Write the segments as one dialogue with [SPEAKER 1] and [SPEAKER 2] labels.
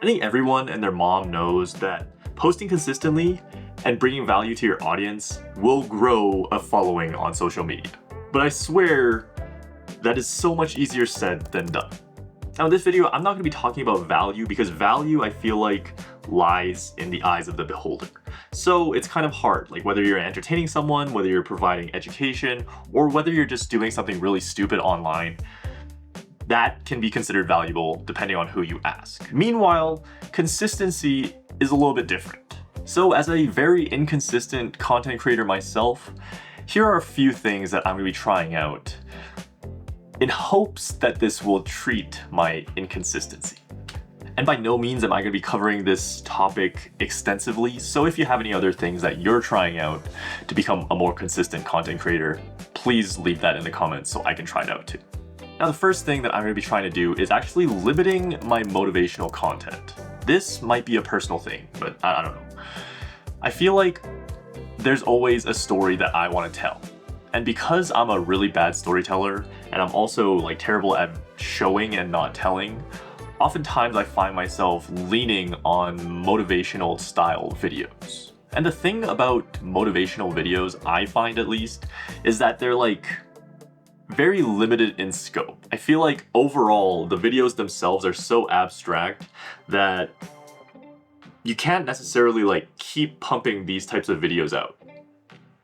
[SPEAKER 1] I think everyone and their mom knows that posting consistently and bringing value to your audience will grow a following on social media. But I swear that is so much easier said than done. Now in this video, I'm not going to be talking about value because value, I feel like, lies in the eyes of the beholder. So it's kind of hard, like whether you're entertaining someone, whether you're providing education, or whether you're just doing something really stupid online, that can be considered valuable depending on who you ask. Meanwhile, consistency is a little bit different. So as a very inconsistent content creator myself, here are a few things that I'm going to be trying out in hopes that this will treat my inconsistency. And by no means am I going to be covering this topic extensively, so if you have any other things that you're trying out to become a more consistent content creator, please leave that in the comments so I can try it out too. Now the first thing that I'm going to be trying to do is actually limiting my motivational content. This might be a personal thing, but I don't know. I feel like there's always a story that I want to tell. And because I'm a really bad storyteller, and I'm also like terrible at showing and not telling, oftentimes I find myself leaning on motivational style videos. And the thing about motivational videos, I find at least, is that they're like very limited in scope. I feel like overall the videos themselves are so abstract that you can't necessarily like keep pumping these types of videos out.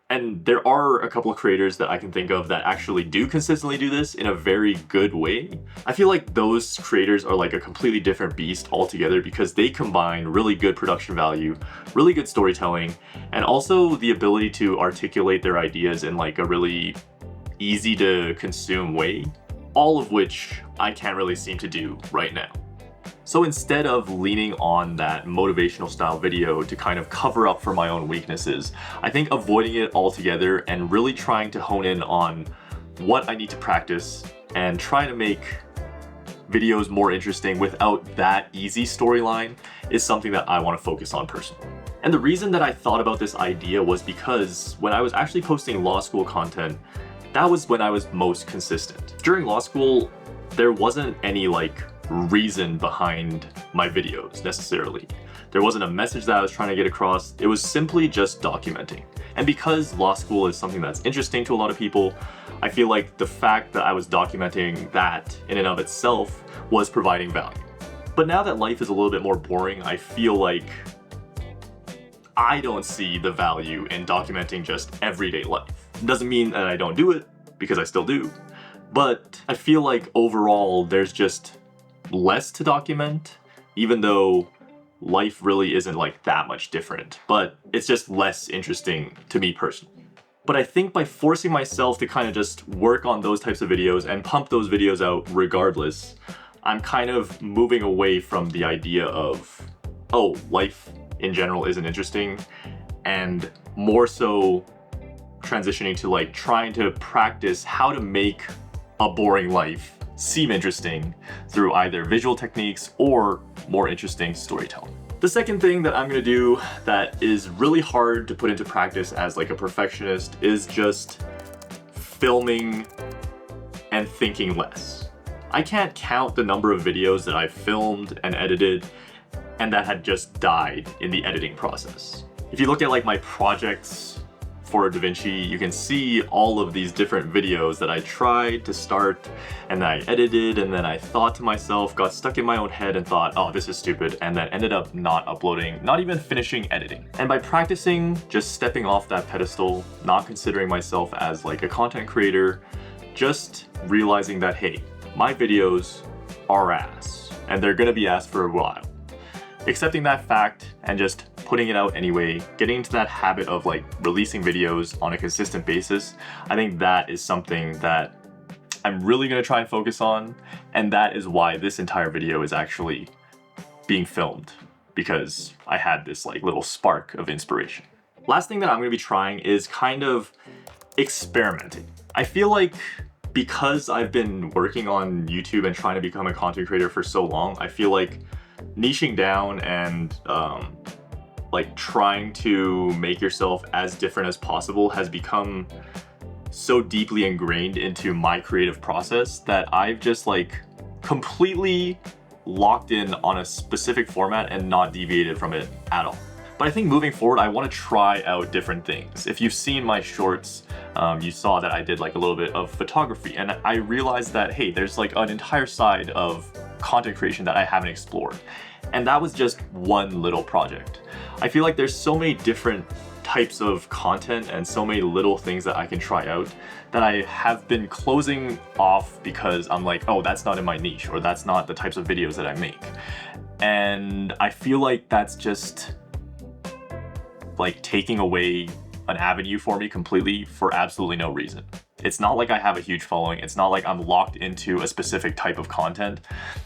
[SPEAKER 1] And there are a couple of creators that I can think of that actually do consistently do this in a very good way. I feel like those creators are like a completely different beast altogether because they combine really good production value, really good storytelling, and also the ability to articulate their ideas in like a really easy to consume way, all of which I can't really seem to do right now. So instead of leaning on that motivational style video to kind of cover up for my own weaknesses, I think avoiding it altogether and really trying to hone in on what I need to practice and trying to make videos more interesting without that easy storyline is something that I want to focus on personally. And the reason that I thought about this idea was because when I was actually posting law school content, that was when I was most consistent. During law school, there wasn't any like reason behind my videos necessarily. There wasn't a message that I was trying to get across. It was simply just documenting. And because law school is something that's interesting to a lot of people, I feel like the fact that I was documenting that in and of itself was providing value. But now that life is a little bit more boring, I feel like I don't see the value in documenting just everyday life. It doesn't mean that I don't do it, because I still do. But I feel like overall there's just less to document, even though life really isn't like that much different, but it's just less interesting to me personally. But I think by forcing myself to kind of just work on those types of videos and pump those videos out regardless, I'm kind of moving away from the idea of, oh, life in general isn't interesting, and more so transitioning to like trying to practice how to make a boring life seem interesting through either visual techniques or more interesting storytelling. The second thing that I'm going to do that is really hard to put into practice as like a perfectionist is just filming and thinking less. I can't count the number of videos that I've filmed and edited and that had just died in the editing process. If you look at like my projects for DaVinci, you can see all of these different videos that I tried to start and then I edited and then I thought to myself, got stuck in my own head and thought, oh, this is stupid, and then ended up not uploading, not even finishing editing. And by practicing just stepping off that pedestal, not considering myself as like a content creator, just realizing that, hey, my videos are ass and they're gonna be ass for a while. Accepting that fact and just putting it out anyway, getting into that habit of like releasing videos on a consistent basis, I think that is something that I'm really gonna try and focus on, and that is why this entire video is actually being filmed, because I had this like little spark of inspiration. Last thing that I'm gonna be trying is kind of experimenting. I feel like because I've been working on YouTube and trying to become a content creator for so long, I feel like niching down and like trying to make yourself as different as possible has become so deeply ingrained into my creative process that I've just like completely locked in on a specific format and not deviated from it at all. But I think moving forward, I want to try out different things. If you've seen my shorts, you saw that I did like a little bit of photography, and I realized that, hey, there's like an entire side of content creation that I haven't explored. And that was just one little project. I feel like there's so many different types of content and so many little things that I can try out that I have been closing off because I'm like, oh, that's not in my niche, or that's not the types of videos that I make. And I feel like that's just like taking away an avenue for me completely for absolutely no reason. It's not like I have a huge following. It's not like I'm locked into a specific type of content,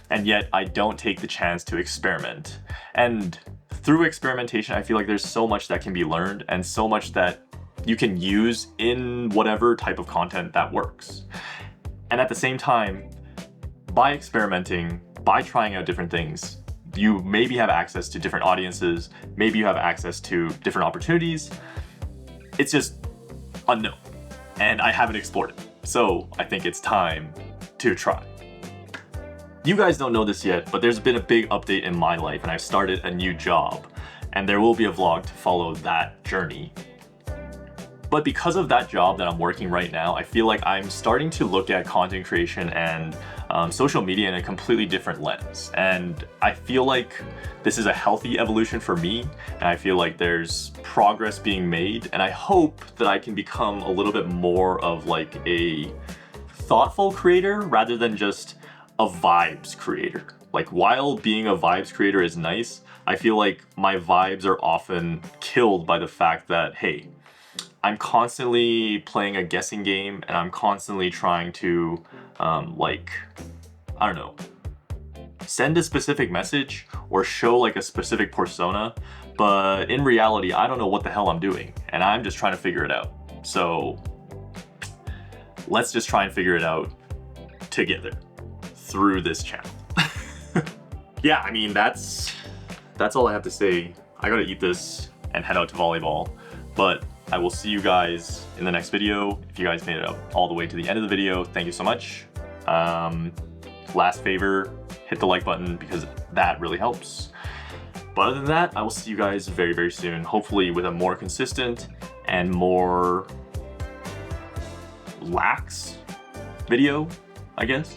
[SPEAKER 1] and yet I don't take the chance to experiment. And through experimentation, I feel like there's so much that can be learned and so much that you can use in whatever type of content that works. And at the same time, by experimenting, by trying out different things, you maybe have access to different audiences, maybe you have access to different opportunities. It's just unknown, and I haven't explored it. So I think it's time to try. You guys don't know this yet, but there's been a big update in my life, and I've started a new job, and there will be a vlog to follow that journey. But because of that job that I'm working right now, I feel like I'm starting to look at content creation and social media in a completely different lens. And I feel like this is a healthy evolution for me, and I feel like there's progress being made, and I hope that I can become a little bit more of like a thoughtful creator rather than just a vibes creator. Like, while being a vibes creator is nice, I feel like my vibes are often killed by the fact that, hey, I'm constantly playing a guessing game, and I'm constantly trying to, send a specific message or show like a specific persona, but in reality, I don't know what the hell I'm doing, and I'm just trying to figure it out. So let's just try and figure it out together through this channel. Yeah, I mean, that's all I have to say. I gotta eat this and head out to volleyball, but I will see you guys in the next video. If you guys made it up all the way to the end of the video, thank you so much. Last favor, hit the like button because that really helps. But other than that, I will see you guys very, very soon, hopefully with a more consistent and more lax video, I guess.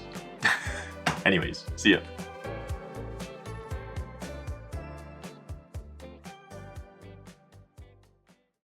[SPEAKER 1] Anyways, see ya.